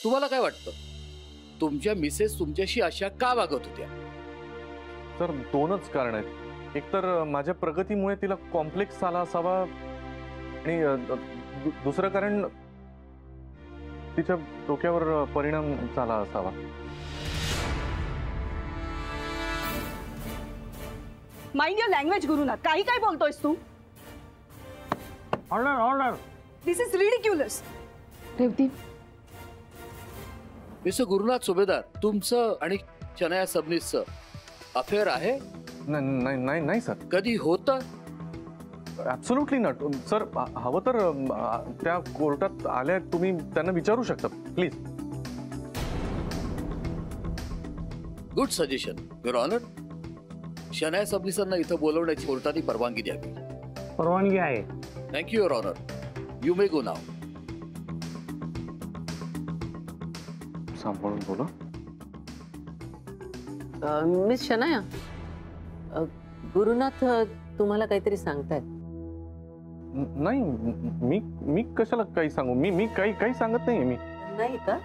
तुम्हाला काय वाटतं, तुमच्या मिसेस तुमच्याशी अशा का वागत होत्या? सर, दोनच कारण आहेत. एक तर माझ्या प्रगतीमुळे तिला कॉम्प्लेक्स आला असावा, आणि दुसरं कारण तिच्या डोक्यावर परिणाम झाला असावा. Mind your language Gurunath. काही काय बोलतोयस तू? Order order. This is ridiculous. Revati, mister Gurunath Subhedar, तुमचं आणि शनाया सबनीसचं अफेअर आहे? नाही नाही नाही सर, कधी होतं? Absolutely not sir. हवं तर त्या कोर्टात आल्या, तुम्ही त्यांना विचारू शकता, please. Good suggestion your honour. Shanaya सबनीसांना इथं बोलवण्याची कोर्टाने परवानगी द्यावी. परवानगी आहे. Thank you your honour. You may go now. सांभाळून बोला. मिस शनाया, गुरुनाथ तुम्हाला काहीतरी सांगतायत. नाही, मी कशाला काही सांगू? मी काही सांगत नाहीये. मी नाही का?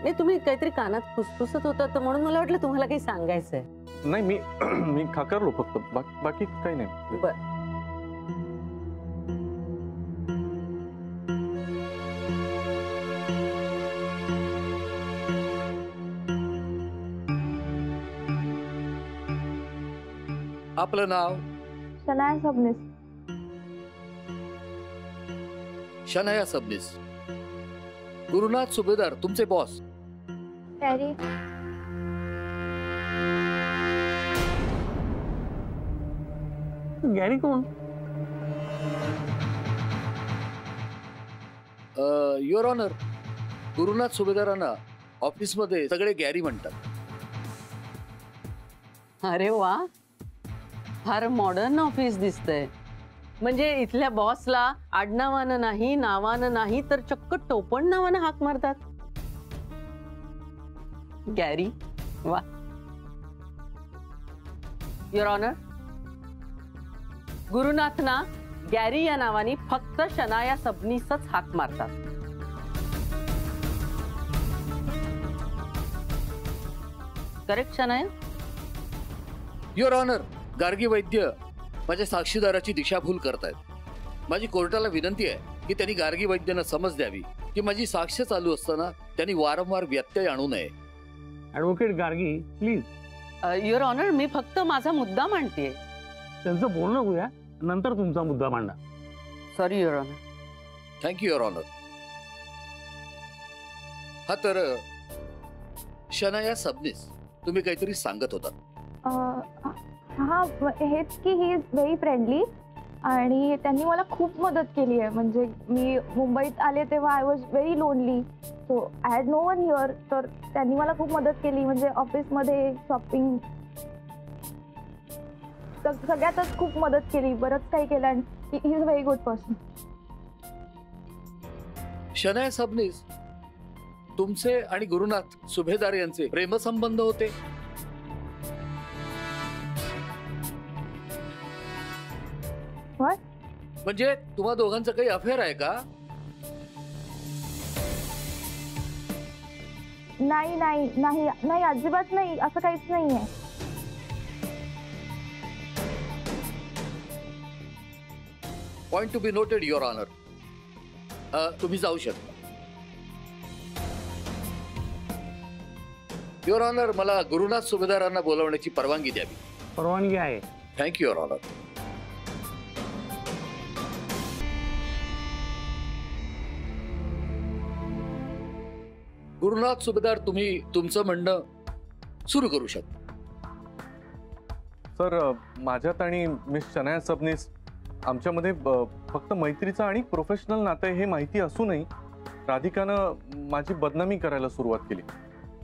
नाही, तुम्ही काहीतरी कानात फुसफुसत होता, तर म्हणून मला वाटलं तुम्हाला काही सांगायचंय. नाही, मी खाकारलो फक्त, बाकी काही नाही. बर. आपलं नाव? शनाया सबनीस. शनाया सबनीस. गुरुनाथ सुभेदार तुमचे बॉस. कॅरी. गॅरी कोण? युअर ऑनर, गुरुनाथ सुभेदारांना ऑफिसमध्ये सगळे गॅरी म्हणतात. अरे वा, फार मॉडर्न ऑफिस दिसतंय. म्हणजे इथल्या बॉसला आडनावानं नाही, नावानं नाही, तर चक्क टोपण नावानं हाक मारतात. गॅरी, वा. युअर ऑनर, गुरुनाथना गॅरी या नावाने फक्त शनाया सबनीसच हाक मारतात. Correct Shanaya? Your honour, Gargi Vaidya माझ्या साक्षीदाराची दिशाभूल करतायत. माझी कोर्टाला विनंती आहे की त्यांनी गार्गी वैद्यांना समज द्यावी की माझी साक्ष चालू असताना त्यांनी वारंवार व्यत्यय आणू नये. Advocate Gargi, please. Your honour, मी फक्त माझा मुद्दा मांडतेय. त्यांचं बोलणं होऊया, नंतर तुमचा मुद्दा मांडा. Sorry your honour. Thank you your honour. हा तर शनाया सबनीस, तुम्ही काहीतरी सांगत होता. हा, हेच की ही इज व्हेरी फ्रेंडली आणि त्यांनी मला खूप मदत केली आहे. म्हणजे मी मुंबईत आले तेव्हा I was very lonely, so I had no one here. तर त्यांनी मला खूप मदत केली, म्हणजे ऑफिसमध्ये, शॉपिंग, सगळ्यातच खूप मदत केली, बरंच काही केलं. आणि he is a very good person. Shanaya Sabnis, तुमचे आणि गुरुनाथ सुभेदार यांचे प्रेमसंबंध होते? म्हणजे तुम्हा दोघांचं काही अफेअर आहे का? नाही नाही नाही नाही, अजिबात नाही, असं काहीच नाहीये. Point to be noted your honour. तुम्ही जाऊ शकता. युअर ऑनर, मला गुरुनाथ सुभेदारांना बोलवण्याची परवानगी द्यावी. परवानगी आहे. Thank you your honour. गुरुनाथ सुभेदार, तुम्ही तुमचं म्हणणं सुरू करू शकता. सर, माझ्यात आणि मिस शनाया सबनीस आमच्यामध्ये फक्त मैत्रीचं आणि प्रोफेशनल नातं हे माहिती असूनही राधिकानं माझी बदनामी करायला सुरुवात केली.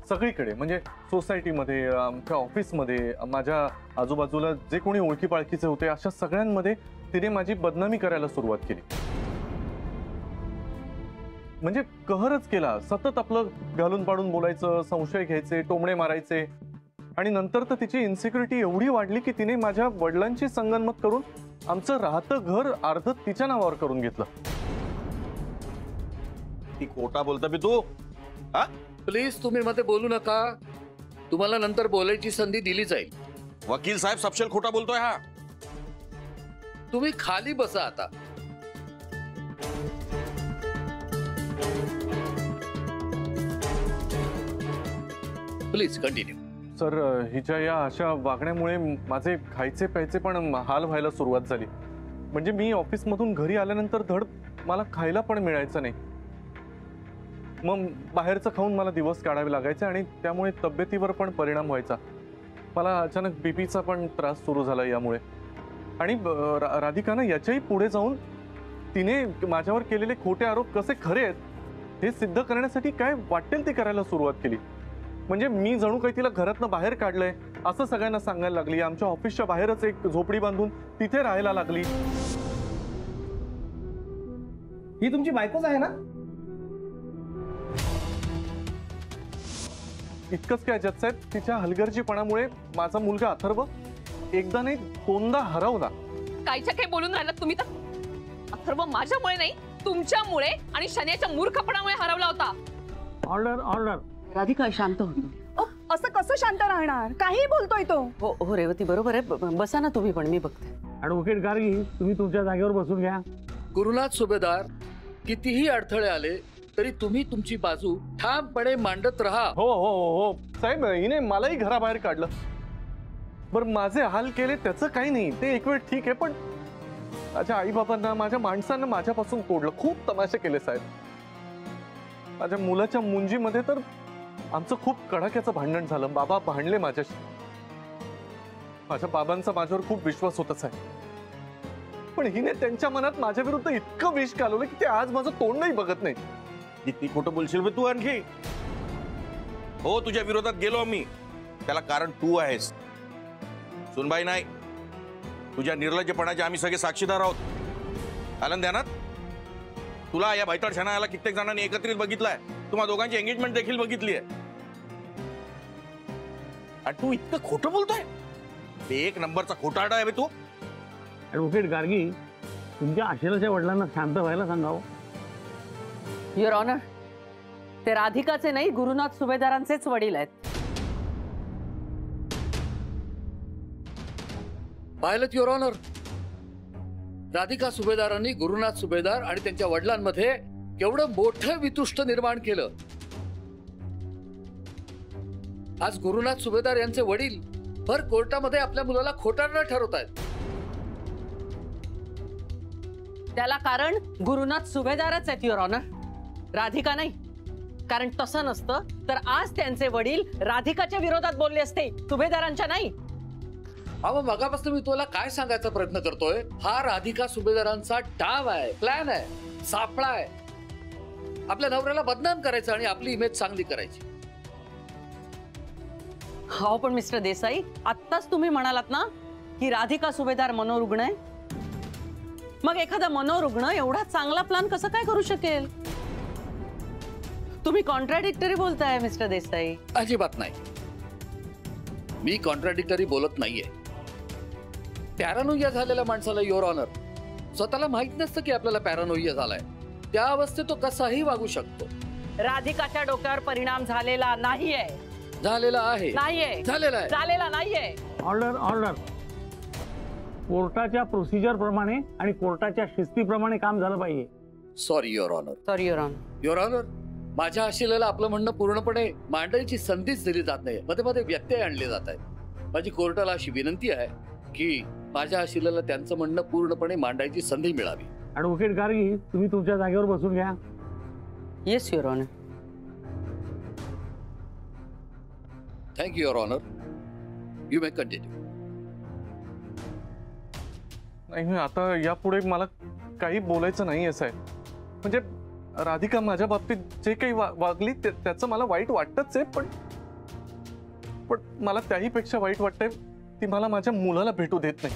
सगळीकडे, म्हणजे सोसायटीमध्ये, आमच्या ऑफिसमध्ये, माझ्या आजूबाजूला जे कोणी ओळखी पाळखीचे होते अशा सगळ्यांमध्ये तिने माझी बदनामी करायला सुरुवात केली. म्हणजे कहरच केला. सतत आपलं घालून पाडून बोलायचं, संशय घ्यायचे, टोमणे मारायचे. आणि नंतर तर तिची इन्सिक्युरिटी एवढी वाढली की तिने माझ्या वडिलांची संगनमत करून आमचं राहतं घर अर्ध तिच्या नावावर करून घेतलं. ती खोटा बोलता बी तू. हा? प्लीज तुम्ही मध्ये बोलू नका. तुम्हाला नंतर बोलायची संधी दिली जाईल. वकील साहेब सपशेल खोटा बोलतोय हा. तुम्ही खाली बसा आता. Please continue. सर, हिच्या या अशा वागण्यामुळे माझे खायचे प्यायचे पण हाल व्हायला सुरुवात झाली. म्हणजे मी ऑफिसमधून घरी आल्यानंतर धड मला खायला पण मिळायचं नाही. मग बाहेरचं खाऊन मला दिवस काढावे लागायचे आणि त्यामुळे तब्येतीवर पण परिणाम व्हायचा. मला अचानक बीपीचा पण त्रास सुरू झाला यामुळे. आणि राधिकानं याच्याही पुढे जाऊन तिने माझ्यावर केलेले खोटे आरोप कसे खरे आहेत हे सिद्ध करण्यासाठी काय वाटेल ते करायला सुरुवात केली. म्हणजे मी जणू काही तिला घरातनं बाहेर काढलंय असं सगळ्यांना सांगायला लागली. आमच्या ऑफिसच्या बाहेरच एक झोपडी बांधून तिथे राहायला लागली. ही तुमची बायकोच आहे ना? इतकंच काय जज साहेब, तिच्या हलगर्जीपणामुळे माझा मुलगा अथर्व एकदा नाही दोनदा हरवला. कायच्या काय बोलून राहिलात तुम्ही तर? अथर्व माझ्यामुळे नाही, तुमच्यामुळे आणि शन्याच्या मूर्खपणामुळे हरवला होता. Order order. राधिका शांत होतो. असं कसं शांत राहणार? काही बोलतोय तो. हो हो रेवती बरोबर आहे. बसा ना तुम्ही पण, मी बघते. ॲडव्होकेट गार्गी, तुम्ही तुमच्या जागेवर बसून घ्या. गुरुनाथ सुभेदार, कितीही अडथळे आले तरी तुम्ही तुमची बाजू ठामपणे मांडत राहा. हो हो हो साहेब, हिने मलाही घराबाहेर काढलं. बरं, माझे हाल केले त्याचं काही नाही, ते एक वेळ ठीक आहे. पण माझ्या आईबाबांना, माझ्या माणसांना माझ्यापासून तोडलं. खूप तमाशे केले साहेब. माझ्या मुलाच्या मुंजीमध्ये तर आमचं खूप कडाक्याचं भांडण झालं. बाबा भांडले माझ्याशी. माझ्या बाबांचा माझ्यावर खूप विश्वास होता साहेब. पण हिने त्यांच्या मनात माझ्या विरुद्ध इतकं विष घालवलं की ते आज माझं तोंडही बघत नाही. किती खोटं बोलशील बे तू आणखी? हो, तुझ्या विरोधात गेलो आम्ही, त्याला कारण तू आहेस. सुनबाई नाही, तुझ्या निर्लज्जपणाचे आम्ही सगळे साक्षीदार आहोत. आलं ध्यानात? तुला या भाईताड शनायाला कित्येक जणांनी एकत्रित बघितलाय. तुम्हा दोघांची एंगेजमेंट देखील बघितली आहे. आणि तू इतकं खोटं बोलतोय? एक नंबरचा खोटारडा आहे बे तू. ॲडव्होकेट गार्गी, तुमच्या आशिलाच्या वडिलांना शांत व्हायला सांगावं. युअर ऑनर, ते राधिकाचे नाही, गुरुनाथ सुभेदारांचेच वडील आहेत. पायलट युअर ऑनर, राधिका सुभेदारांनी गुरुनाथ सुभेदार आणि त्यांच्या वडिलांमध्ये केवढं मोठं वितुष्ट निर्माण केलं. आज गुरुनाथ सुभेदार यांचे वडील भर कोर्टामध्ये आपल्या मुलाला खोटारडा ठरवत आहेत. त्याला कारण गुरुनाथ सुभेदारच आहेत युअर ऑनर, राधिका नाही. कारण तसं नसतं तर आज त्यांचे वडील राधिकाच्या विरोधात बोलले असते, सुभेदारांच्या नाही. अहो, मगापासून मी तुला काय सांगायचा प्रयत्न करतोय, हा राधिका सुभेदारांचा डाव आहे, प्लॅन आहे, सापळा आहे. आपल्या नवऱ्याला बदनाम करायचं आणि आपली इमेज चांगली करायची. हो, पण मिस्टर देसाई, आत्ताच तुम्ही म्हणालात ना की राधिका सुभेदार मनोरुग्ण आहे. मग एखादा मनोरुग्ण एवढा चांगला प्लॅन कसं काय करू शकेल? तुम्ही कॉन्ट्राडिक्टरी बोलताय मिस्टर देसाई. अजिबात नाही, मी कॉन्ट्राडिक्टरी बोलत नाहीये. पॅरानोइया झालेल्या माणसाला युअर ऑनर स्वतःला माहित नसतं की आपल्याला पॅरानोइया झालाय. त्या अवस्थेत तो कसाही वागू शकतो. राधिकाच्या डोक्यावर परिणाम झालेला नाहीये. झालेला आहे. नाहीये. झालेला आहे. झालेला नाहीये. Order order. कोर्टाच्या प्रोसिजर प्रमाणे आणि कोर्टाच्या शिस्तीप्रमाणे काम झालं पाहिजे. Sorry your honour. Sorry your honour. Your honour, माझ्या आशिलेला आपलं म्हणणं पूर्णपणे मांडण्याची संधीच दिली जात नाही. मध्ये मध्ये व्यत्यय आणले जात आहेत. माझी कोर्टाला अशी विनंती आहे की माझ्या आशिलेला त्यांचं म्हणणं पूर्णपणे मांडायची संधी मिळावी. ॲडव्होकेट गार्गी, तुम्ही तुमच्या जागेवर बसून घ्या. Yes your honour. Thank you your honour. You may continue. नाही, आता यापुढे मला काही बोलायचं नाही असं आहे. म्हणजे राधिका माझ्या बाबतीत जे काही वागली त्याचं मला वाईट वाटतच आहे. पण मला त्याही पेक्षा वाईट वाटतंय ती मला माझ्या मुलाला भेटू देत नाही.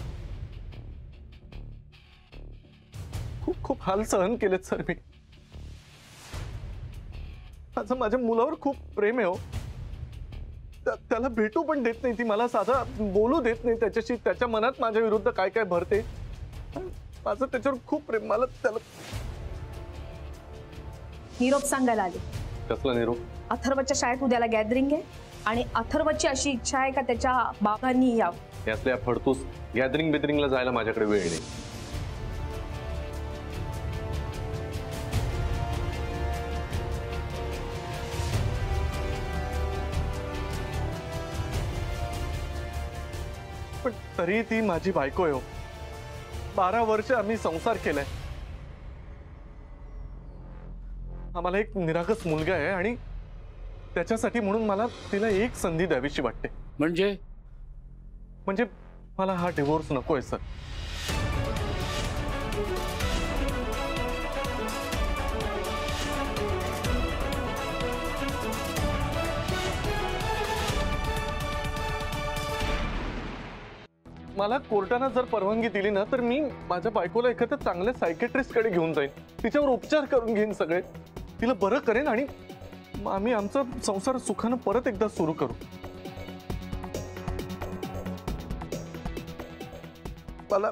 खूप खूप हाल सहन केलेत सर मी. माझ्या मुलावर खूप प्रेम आहे हो. त्याला भेटू पण देत नाही ती. मला साधा बोलू देत नाही त्याच्याशी. त्याच्या मनात माझ्या विरुद्ध काय काय भरते. माझं त्याच्यावर खूप प्रेम. मला त्याला निरोप सांगायला आले. कसला निरोप? अथर्वच्या शाळेत उद्याला गॅदरिंग आहे आणि अथर्वची अशी इच्छा आहे का त्याच्या बाबांनी यावं. यातल्या फडतूस गॅदरिंग बिदरिंगला जायला माझ्याकडे वेळ नाही. पण तरी ती माझी बायको आहे हो. 12 वर्ष आम्ही संसार केलाय. आम्हाला एक निरागस मुलगा आहे आणि त्याच्यासाठी म्हणून मला तिला एक संधी द्यावीशी वाटते. म्हणजे मला हा डिवोर्स नकोय सर. मला कोर्टाने जर परवानगी दिली ना तर मी माझ्या बायकोला एखाद्या चांगल्या सायकेट्रिस्ट कडे घेऊन जाईन. तिच्यावर उपचार करून घेईन सगळे. तिला बरं करेन आणि आम्ही आमचा संसार सुखानं परत एकदा सुरू करू. मला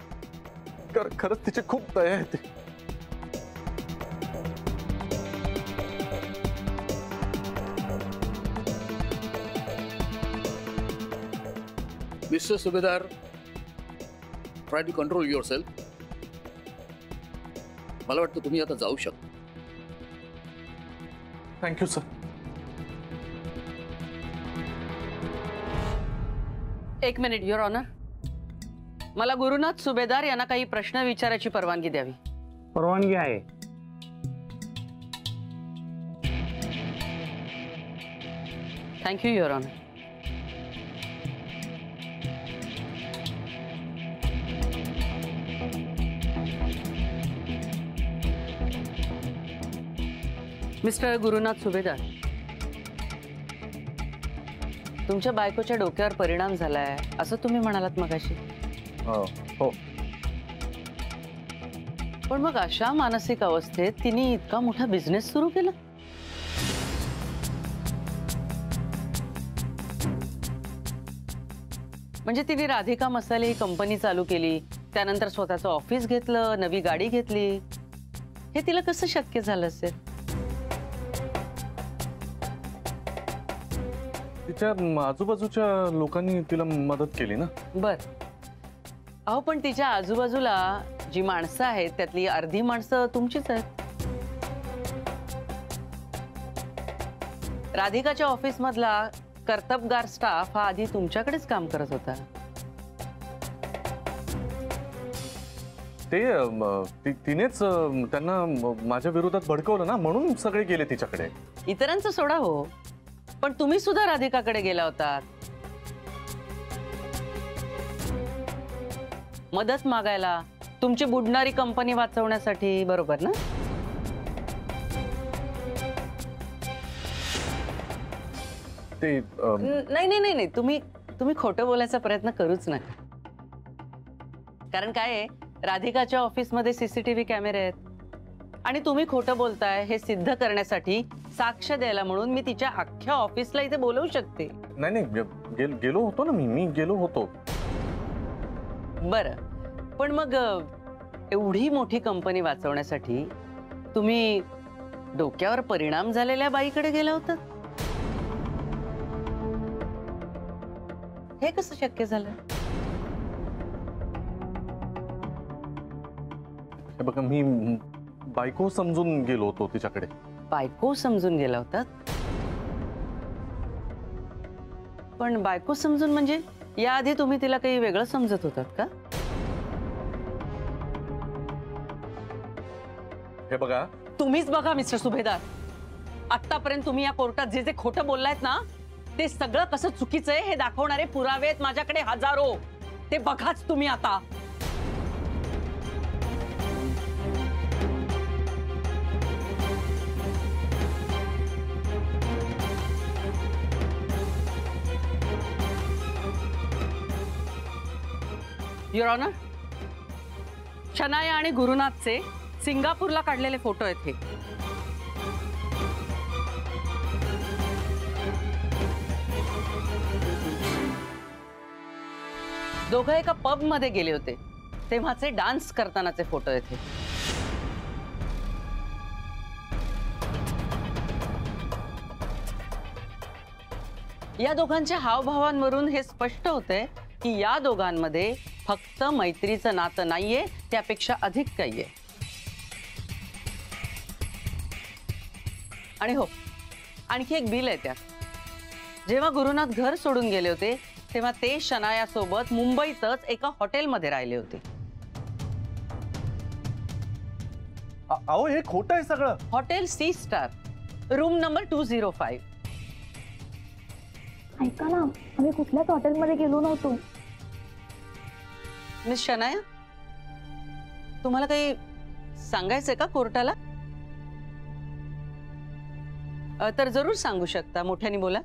खरंच तिची खूप दया येते. Mister Subhedar, try to control your self. मला वाटतं तुम्ही आता जाऊ शकता. Thank you sir. एक मिनिट युअर ऑनर. मला गुरुनाथ सुभेदार यांना काही प्रश्न विचारायची परवानगी द्यावी. परवानगी आहे. Thank you your honour. Mister Gurunath Subhedar, तुमच्या बायकोच्या डोक्यावर परिणाम झालाय असं तुम्ही म्हणालात मगाशी. हो. पण मग अशा मानसिक अवस्थेत तिने इतका मोठा बिझनेस सुरू केला. म्हणजे तिने राधिका मसाले ही कंपनी चालू केली, त्यानंतर स्वतःचं ऑफिस घेतलं, नवी गाडी घेतली. हे तिला कसं शक्य झालं असेल? तिच्या आजूबाजूच्या लोकांनी तिला मदत केली ना. बर. अहो पण तिच्या आजूबाजूला जी माणसं आहेत त्यातली अर्धी माणसं तुमचीच आहेत. राधिकाच्या ऑफिस मधला कर्तबगार स्टाफ हा आधी तुमच्याकडेच काम करत होता. तिनेच त्यांना माझ्या विरोधात भडकवलं ना, म्हणून सगळे गेले तिच्याकडे. इतरांचं सोडा हो, पण तुम्ही सुद्धा राधिकाकडे गेला होता मदत मागायला, तुमची बुडणारी कंपनी वाचवण्यासाठी, बरोबर ना? ते नाही नाही नाही, तुम्ही खोटं बोलायचा प्रयत्न करूच नका. कारण काय आहे, राधिकाच्या ऑफिस मध्ये सीसीटीव्ही कॅमेरे आहेत आणि तुम्ही खोटं बोलताय हे सिद्ध करण्यासाठी साक्ष द्यायला म्हणून मी तिच्या अख्ख्या ऑफिसला इथे बोलवू शकते. नाही गेलो होतो ना मी गेलो होतो. बरं, पण मग एवढी मोठी कंपनी वाचवण्यासाठी तुम्ही डोक्यावर परिणाम झालेल्या बाईकडे गेला होता. हे कसं शक्य झालं? हे बघा, मी बायको समजून गेलो होतो तिच्याकडे. बायको समजून गेला होता? पण बायको समजून म्हणजे याआधी तुम्ही तिला काही वेगळं समजत होतात का? हे बघा, तुम्हीच बघा मिस्टर सुभेदार. आतापर्यंत तुम्ही या कोर्टात जे जे खोटं बोललायत ना, ते सगळं कसं चुकीचं आहे हे दाखवणारे पुरावे आहेत माझ्याकडे हजारो. ते बघाच तुम्ही आता. युअर ऑनर, शनाया आणि गुरुनाथचे सिंगापूरला काढलेले फोटो आहेत हे. दोघं एका पब मध्ये गेले होते तेव्हाचे डान्स करतानाचे फोटो आहेत हे. या दोघांच्या हावभावांवरून हे स्पष्ट होतंय की या दोघांमध्ये फक्त मैत्रीचं नातं नाहीये, त्यापेक्षा अधिक काही आहे. आणि हो, आणखी एक बिल आहे त्यात. जेव्हा गुरुनाथ घर सोडून गेले होते तेव्हा ते शनायासोबत मुंबईतच एका हॉटेलमध्ये राहिले होते. अहो हे खोटं आहे सगळं. Hotel Sea Star, room number 205. ऐका ना, आम्ही कुठल्याच हॉटेलमध्ये गेलो नव्हतो. मिस शनाया, तुम्हाला काही सांगायचंय का कोर्टाला? तर जरूर सांगू शकता, मोठ्याने बोला.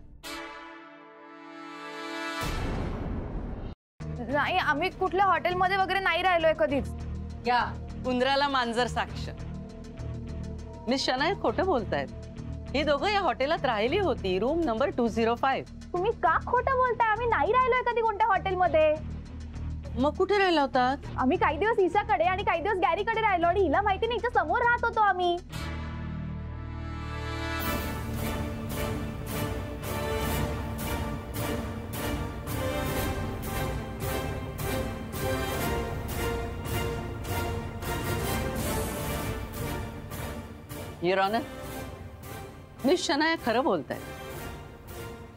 नाही, आम्ही कुठल्या हॉटेलमध्ये वगैरे नाही राहिलोय कधीच. या उंदराला मांजर साक्ष. मिस शनाया खोटं बोलतायत. ही दोघं या हॉटेलात राहिली होती, रूम नंबर 205. तुम्ही का खोटं बोलताय? आम्ही नाही राहिलोय कधी कोणत्या हॉटेलमध्ये. मग कुठे राहिला होतात? आम्ही काही दिवस ईशाकडे आणि काही दिवस गॅरीकडे राहिलो आणि हिला माहिती नाही, हिच्या समोर राहत होतो आम्ही. युअर ऑनर, मिस शनाया खरं बोलताय.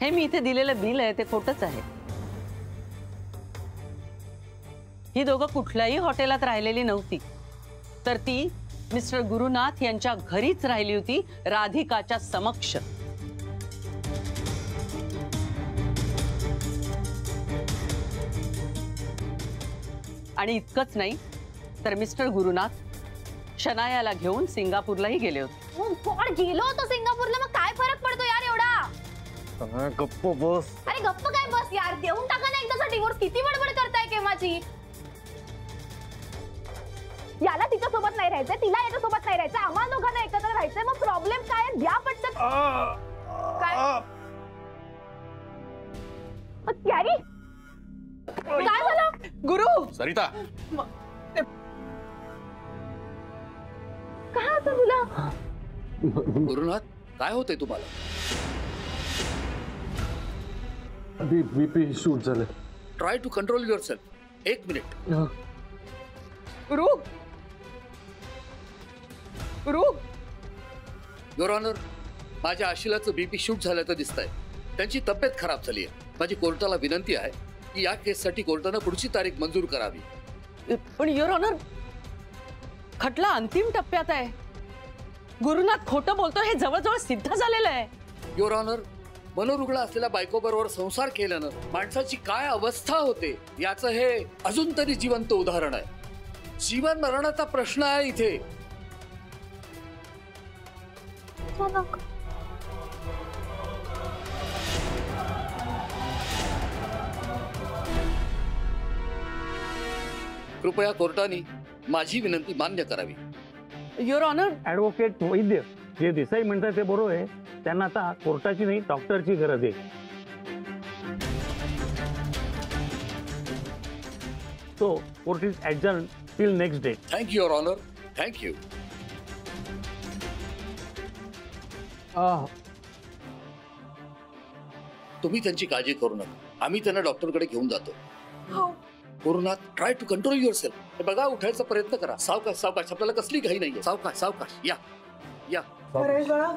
हे मी इथे दिलेलं बिल आहे ते खोटंच आहे. ही दोघं कुठल्याही हॉटेलात राहिलेली नव्हती, तर ती मिस्टर गुरुनाथ यांच्या घरीच राहिली होती, राधिकाच्या समक्ष. आणि इतकंच नाही, तर मिस्टर गुरुनाथ शनायाला घेऊन सिंगापूरलाही गेले होते. कोण गेलो होतो सिंगापूरला? मग काय फरक पडतो यार एवढा? गप्प बस. अरे गप्प काय बस यार, देऊन टाका ना एकदाचा डिवोर्स. किती बडबड करताय केव्हाची? याला तिच्या सोबत नाही राहायचंय, तिला याच्या सोबत नाही राहायचं, आम्हाला दोघांना एकत्र राहायचंय. मग प्रॉब्लेम काय आहे? द्या पटकन. काय कॅरी? काय झालं? गुरु, सरिता, काय होतं तुला? गुरुनाथ, काय होतंय तुम्हाला? बीपी शूट झालं. Try to control your self. 1 मिनिट. गुरु, गुरु. युअर ऑनर, माझ्या आशिलाचं बीपी शूट झाल्याचं दिसतंय. त्यांची तब्येत खराब झाली आहे. माझी कोर्टाला विनंती आहे की या केससाठी कोर्टानं पुढची तारीख मंजूर करावी. पण युअर ऑनर, खटला अंतिम टप्प्यात आहे. गुरुनाथ खोटं बोलतो हे जवळजवळ सिद्ध झालेलं आहे. युअर ऑनर, मनोरुग्ण असलेल्या बायकोबरोबर संसार केल्यानं माणसाची काय अवस्था होते याचं हे अजून तरी जिवंत उदाहरण आहे. जीवन मरणाचा प्रश्न आहे इथे. कृपया कोर्टाने माझी विनंती मान्य करावी. युअर ऑनर, ॲडव्होकेट वैद्य जे देसाई म्हणतात ते बरोबर आहे. त्यांना आता कोर्टाची नाही डॉक्टरची गरज आहे. So court is adjourn till next day. Thank you your honour, thank you. तुम्ही त्यांची काळजी करू नका, आम्ही त्यांना डॉक्टरकडे घेऊन जातो. Gurunath, try to control your self. हे बघा, उठायचा प्रयत्न करा. सावकाश सावकाश, आपल्याला कसली घाई नाहीये. सावकाश सावकाश. या या. परेश बाळा,